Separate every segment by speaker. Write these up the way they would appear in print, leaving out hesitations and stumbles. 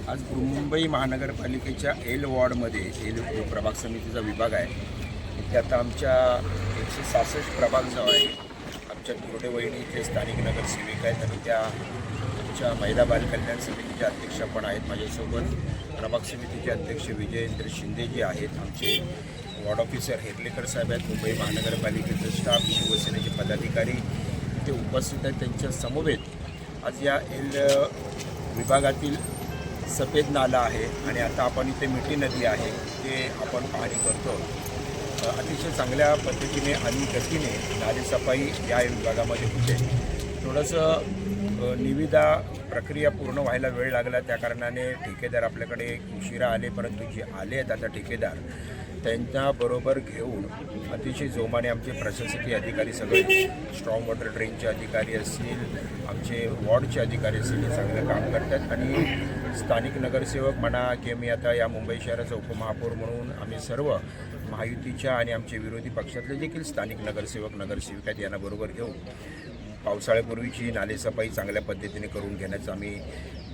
Speaker 1: आज मुंबई महानगरपालिकेच्या L वॉर्डमध्ये L प्रभाग समितीचा विभाग आहे. इथे आता आमच्या 166 प्रभाग जो आहे, आमच्या तुरडे वहिनी इथे स्थानिक नगरसेविका आहेत आणि त्या आमच्या महिला बाल कल्याण समितीच्या अध्यक्ष पण आहेत. माझ्यासोबत प्रभाग समितीचे अध्यक्ष विजयेंद्र शिंदे जी आहेत, आमचे वॉर्ड ऑफिसर हेर्लेकर साहेब आहेत, मुंबई महानगरपालिकेचं स्टाफ, शिवसेनेचे पदाधिकारी ते उपस्थित आहेत. त्यांच्या समवेत आज या एल विभागातील सफेद नाला आहे आणि आता आपण इथे मिठी नदी आहे ते आपण पाहणी करतो. अतिशय चांगल्या पद्धतीने आणि गतीने नालेसफाई या विभागामध्ये होते. थोडंसं निविदा प्रक्रिया पूर्ण व्हायला वेळ लागला, त्या कारणाने ठेकेदार आपल्याकडे उशिरा आले, परंतु जे आले आहेत आता ठेकेदार त्यांच्याबरोबर घेऊन अतिशय जोमाने आमचे प्रशासकीय अधिकारी सगळे स्ट्रॉंग वॉटर ड्रेनचे अधिकारी असतील, आमचे वॉर्डचे अधिकारी असतील, हे चांगलं काम करतात. आणि स्थानिक नगरसेवक म्हणा की मी आता या मुंबई शहराचा उपमहापौर म्हणून आम्ही सर्व महायुतीच्या आणि आमचे विरोधी पक्षातले देखील स्थानिक नगरसेवक नगरसेविका यांना बरोबर घेऊन पावसाळ्यापूर्वीची नालेसफाई चांगल्या पद्धतीने करून घेण्याचा आम्ही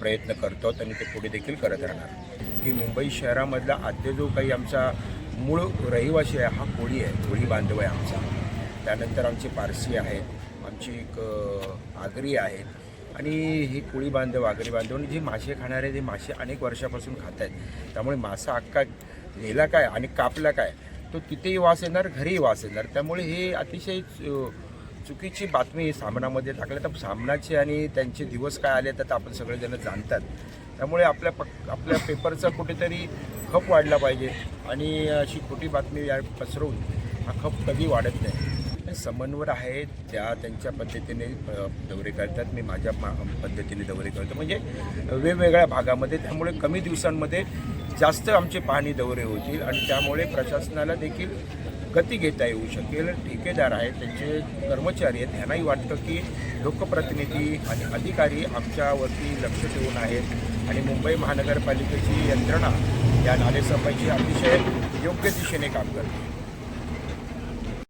Speaker 1: प्रयत्न करतो आणि ते पुढे देखील करत राहणार. की मुंबई शहरामधला आद्य जो काही आमचा मूळ रहिवासी आहे हा कोळी आहे, कोळी बांधव आहे आमचा. त्यानंतर आमचे पारसी आहेत, आमची एक आगरी आहेत आणि हे कोळी बांधव आगरी बांधव आणि जे मासे खाणारे ते मासे अनेक वर्षापासून खात आहेत. त्यामुळे मासा अख्खा नेला काय आणि कापला काय तो तिथेही वास येणार, घरीही वास येणार. त्यामुळे हे अतिशय चुकीची बातमी सामनामध्ये टाकल्या. तर सामनाचे आणि त्यांचे दिवस काय आले तर आपण सगळेजण जाणतात. त्यामुळे आपल्या पेपरचा कुठेतरी खप वाढला पाहिजे आणि अशी खोटी बातमी पसरवून हा खप कधी वाढत नाही. समन्वय आहे त्यांच्या पद्धतीने दौरे करतात, मी माझ्या पद्धतीने दौरे करतो, म्हणजे वेगवेगळ्या भागामध्ये. त्यामुळे कमी दिवसांमध्ये जास्त आमचे पाहणी दौरे होतील आणि त्यामुळे प्रशासनाला देखील गती घेता येऊ शकेल. ठेकेदार आहेत, त्यांचे कर्मचारी आहेत, त्यांनाही वाटतं की लोकप्रतिनिधी आणि अधिकारी आमच्यावरती लक्ष ठेवून आहेत आणि मुंबई महानगरपालिकेची यंत्रणा या नालेसफाईची अतिशय योग्य दिशेने काम करते.